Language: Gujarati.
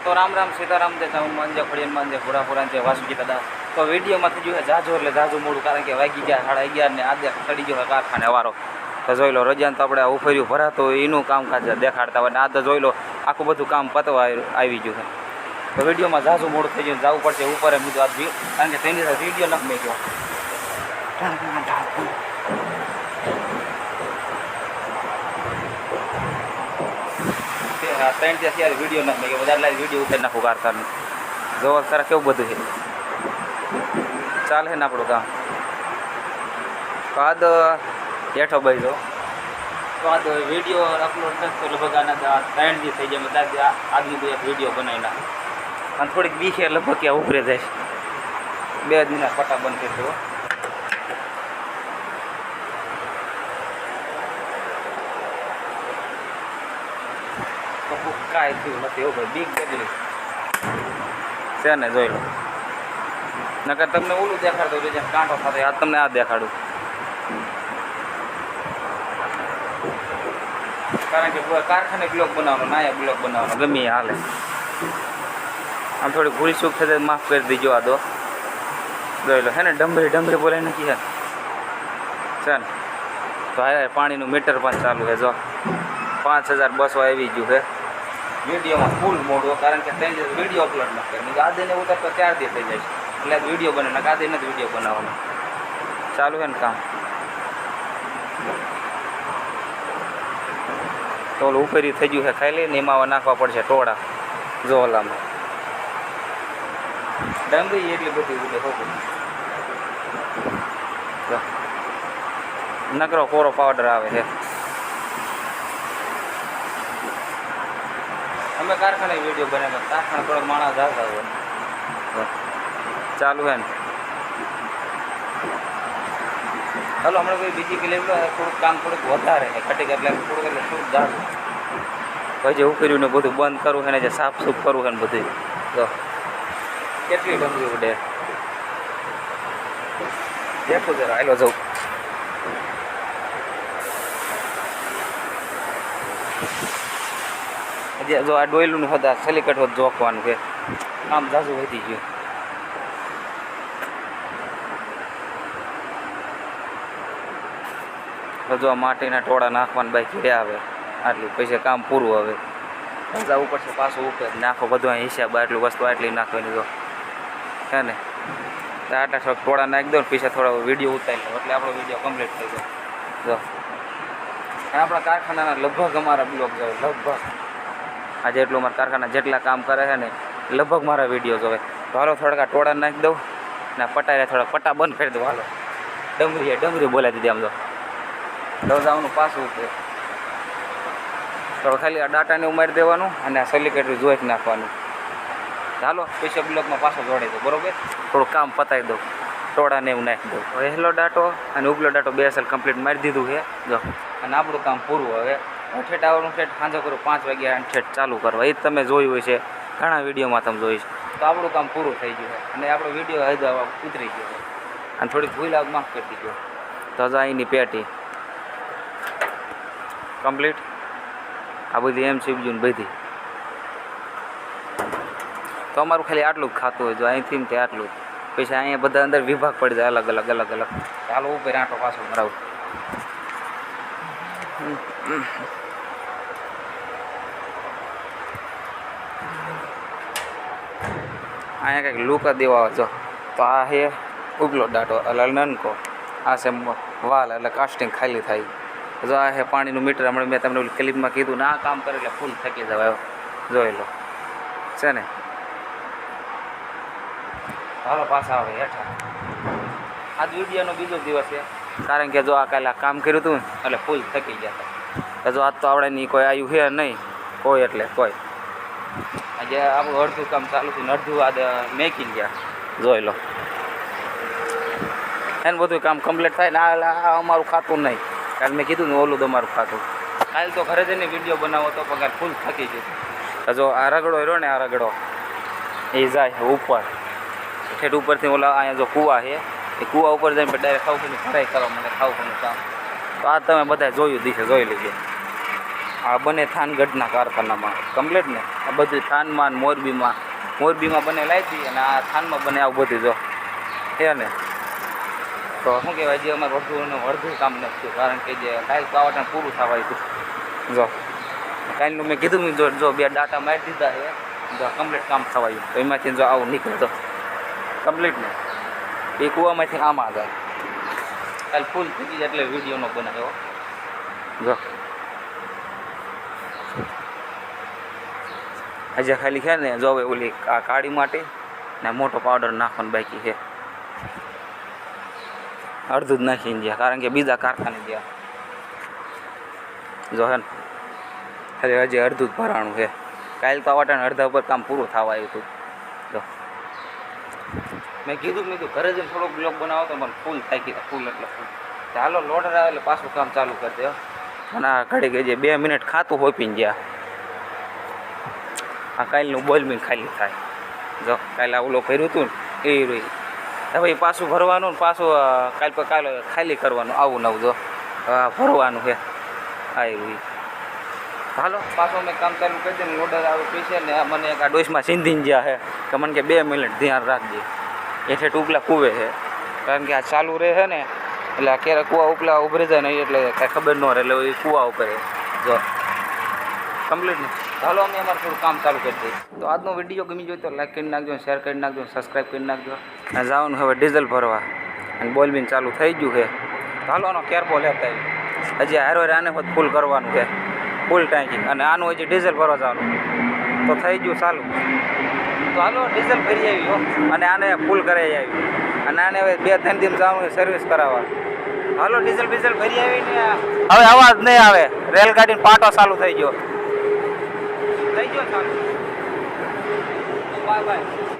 તો રામ રામ સીતારામ જય ચામુંડ માંજે ખોડિયાર માંજે ઘોડાપુરાન જય વાસુકી દાદા. તો વિડીયોમાં થઈ ગયું જાજો એટલે જાજુ મોડું, કારણ કે વાગી ગયા 11:30 ને આજે ચડી ગયો કારખાને વારો. તો જોઈ લો રજાને તો આપણે ઉફર્યું ભરાતો હોય એનું કામકાજ દેખાડતા હોય ને આ તો જોઈ લો આખું બધું કામ પતવા આવી ગયું છે. તો વિડીયોમાં જાજુ મોડું થઈ ગયું, જવું પડશે ઉપર એમ બીજું આજ, કારણ કે તેની સાથે વિડીયો નથી મેં ગયો. 3 દિવસ યાર વિડીયો નથી મેં બધા લાઈવ વિડીયો ઉતારી નાખું કારખાનું. જોવા તારા કેવું બધું છે, ચાલે ને આપણું કામ. તો આ તો હેઠો ભાઈ જો તો આ તો વિડીયો અપલોડ કરતો લગભગ આના 3 દિવસ થઈ જાય. બધા આગલી કોઈ એક વિડીયો બનાવી નાખે અને થોડીક બીખે લગભગ ક્યાં ઉપરે જાય 2 દિનના પટા બંધ કરી દો. કાંઈ થયું નથી એવું ભાઈ, બીક ગયેલી છે ને જોઈ લો. નકર તમને ઓલું દેખાડતો જેમ કાંટો થતો આ તમને આ દેખાડું, કારણ કે કારખાને બ્લોક બનાવવાનો નાયા બ્લોક બનાવવાનો ગમે એ હાલે. આમ થોડી ભૂલ ચૂક થઈ માફ કરી દીજો આ દો જોઈ લો. હે ને ડમરી બોલાય નથી છે ને. તો હા પાણીનું મીટર પણ ચાલુ છે જો 5200 આવી ગયું છે. વિડીયોમાં ફૂલ મોડો, કારણ કે ત્યાં વિડીયો અપલોડ ન કરે. આદિને ઉતરતો 4 દિવસ થઈ જાય છે એટલે વિડીયો બને ને આદિ નથી વિડીયો બનાવવાનો ચાલુ છે ને કામ. તો ઓલું ઉપરી થઈ ગયું છે ખાઈ લઈને એમાં નાખવા પડશે ટોળા જો ઓલામાં ડમરી એટલી બધી ઉડે હોવું નકરો કોરો પાવડર આવે છે. અમે કારખાને વિડીયો બનાવ્યા, કારખાને થોડોક માણસ આવતા હોય ચાલુ હે ને. હાલો હમણાં કોઈ બીજી કે લેવલો થોડુંક કામ થોડુંક વધારે છે ઘટીક એટલે થોડુંક જાડું પછી એવું કર્યું ને બધું બંધ કરવું છે ને જે સાફ સૂફ કરવું છે ને બધું. તો કેટલી ડમરી ઉડે દેખો જરા આવેલો જવું. હજી જો આ ડોયલું હતા સલીકટ હોત જોખવાનું કે આમ ઝાઝું વધી ગયું. જો માટીના ટોળા નાખવાના બાકી રહ્યા આવે આટલું પછી કામ પૂરું. હવે જવું પડશે પાછું ઉપર નાખો બધું અહીં હિસાબ આટલું વસ્તુ આટલી નાખવાની જો હે ને. આટલા થોડાક ટોળા નાખી દો ને પછી થોડો વિડીયો ઉતારી લો એટલે આપણો વિડીયો કમ્પ્લીટ થઈ જાય. જો આપણા કારખાનાના લગભગ અમારા બ્લોગ જોવે લગભગ આજે એટલું મારા કારખાના જેટલા કામ કરે છે ને લગભગ મારા વિડીયો જોવે. તો હાલો થોડાક આ ટોળા નાખી દઉં ને પટાઈને થોડાક પટ્ટા બંધ કરી દઉં. હાલો ડમરી બોલાવી દીધી આમ તો જવાનું પાછું ઉપર તો ખાલી આ ડાટાને ઉમારી દેવાનું અને આ સલિકેટરી જોઈ નાખવાનું. ચાલો પછી બ્લોકમાં પાછો જોડી દઉં બરોબર. થોડું કામ પતાવી દઉં ટોળાને એવું નાખી દઉં. હવે હેલો ડાટો અને ઉપલો ડાટો 2 અસલ કમ્પ્લીટ મારી દીધું છે જો. અને આપણું કામ પૂરું. હવે ઠેઠ આવવાનું ઠેઠ સાંજે કરું 5 વાગ્યા ઠેઠ ચાલુ કરવા. એ તમે જોયું હોય છે ઘણા વિડીયોમાં તમે જોયું છે. તો આપણું કામ પૂરું થઈ ગયું છે અને આપણો વિડીયો હજુ ઉતરી ગયો છે અને થોડીક ભૂલ આવ માફ કરી દીધો. તો હજુ અહીંની પેટી કમ્પ્લીટ. આ બધી એમ સીપજુ ને બધી તો અમારું ખાલી આટલું જ ખાતું હોય જો અહીંથી તે આટલું જ. પછી અહીંયા બધા અંદર વિભાગ પડી જાય અલગ અલગ. ચાલો ઉપર આંટો પાછો મરાવું. અહીંયા કંઈક લૂક દેવા જો. તો આ છે ઉપલો ડાટો એટલે નનકો, આ છે વાલ એટલે કાસ્ટિંગ ખાલી થાય. જો આ છે પાણીનું મીટર. હમણાં મેં તમને ક્લિપમાં કીધું ને આ કામ કરે એટલે ફૂલ થકી જવાય જોઈ લો છે ને. હાલો પાછા આવે હેઠા. આજ વિડીયોનો બીજો દિવસ છે કારણ કે જો આ કાલે કામ કર્યું હતું એટલે ફૂલ થકી ગયા હતા. જો આજ તો આવડે કોઈ આવ્યું છે નહીં કોઈ એટલે કોઈ. આજે આપણું અડધું કામ ચાલુ થયું અડધું આ મેકિંગ ગયા જોઈ લો. એને બધું કામ કમ્પ્લીટ થાય ને આ અમારું ખાતું નહીં. કાલે મેં કીધું ને ઓલું તમારું ખાતું. કાલે તો ઘરે જઈને વિડીયો બનાવો તો પગાર ફૂલ થકી ગયું. જો આ રગડો રહ્યો ને આ રગડો એ જાય ઉપર ઠેઠ ઉપરથી ઓલા અહીંયા જો કૂવા છે એ કૂવા ઉપર જઈને ડાયરેક્ટ ખાવું ભરાઈ કરવા મને ખાવું કામ. તો આ તમે બધા જોયું દીશે જોઈ લીધે આ બને થાનગઢના કારખાનામાં કમ્પ્લીટ ને આ બધું થાનમાં ને મોરબીમાં બને લાવી અને આ થાનમાં બને આવું બધું જો છે ને. તો શું કહેવાય જે અમારે અડધું કામ નથી થયું કારણ કે જે કાલ કાવટને પૂરું થવા આવ્યું જો કાલનું મેં કીધું જો 2 ડાટા મારી દીધા છે જો કમ્પ્લીટ કામ થવા આવ્યું તો એમાંથી જો આવું નીકળે તો કમ્પ્લીટ ને એ કૂવામાંથી આમાં જાય કાલ ફૂલ થઈ ગઈ એટલે વિડીયોનો બનાવ્યો જો હજી ખાલી છે ને જો હવે ઓલી આ કાળી માટે ને મોટો પાવડર નાખવાનો બાકી છે અડધું જ નાખીને ગયા કારણ કે બીજા કારખાને ગયા જો હે ને હજી અડધું જ ભરાણું છે કાલ તો વાટાને અડધા ઉપર કામ પૂરું થવા આવ્યું હતું જો મેં કીધું ઘરે જઈને થોડોક બ્લોગ બનાવો તો મને ફૂલ થાય કીધા ફૂલ એટલે ફૂલ ચાલો લોડર આવે એટલે પાછું કામ ચાલુ કરી દે અને આ ઘડી ગઈ જે 2 મિનિટ ખાતું હોપીને ગયા આ કાલનું બોલમીન ખાલી થાય જો કાલે ઓલો ભર્યું હતું ને એ રહી હવે પાછું ભરવાનું ને પાછું કાલે ખાલી કરવાનું આવું નવું જો ભરવાનું છે આ એવું હાલો પાછું મેં કામ ચાલુ કરી દે ને લોડર આવે પૈસે ને મને એક આ ડોસમાં સિંધીને જ્યાં છે કે મને કે 2 મિનિટ ધ્યાન રાખજે એટલે ઉપલા કૂવે છે કારણ કે આ ચાલુ રહે છે ને એટલે આ ક્યારેક કૂવા ઉપલા ઉભરી જાય ને એટલે કાંઈ ખબર ન રહે એટલે એ કૂવા ઉપર જો કમ્પ્લીટ ને ચાલો અમે અમારે થોડું કામ ચાલુ કરી દઈએ. તો આજનો વિડીયો ગમી જોઈએ તો લાઈક કરી નાખજો, શેર કરી નાખજો, સબસ્ક્રાઈબ કરી નાખજો. અને જવાનું હવે ડીઝલ ભરવા અને બોલબીન ચાલુ થઈ ગયું છે. ચાલો આનો કેરબો લેતા હજી હારો આને હોત ફૂલ કરવાનું છે ફૂલ ટાંકી અને આનું હજી ડીઝલ ભરવા જવાનું તો થઈ ગયું ચાલુ. તો હાલો ડીઝલ ભરી આવ્યો અને આને ફૂલ કરાવી આવ્યું અને આને હવે 2-3 દિવસ જવાનું છે સર્વિસ કરાવવા. હાલો ડીઝલ બીઝલ ભરી આવીને હવે અવાજ નહીં આવે રેલગાડીનો પાટો ચાલુ થઈ ગયો ચાલુ. Bye bye.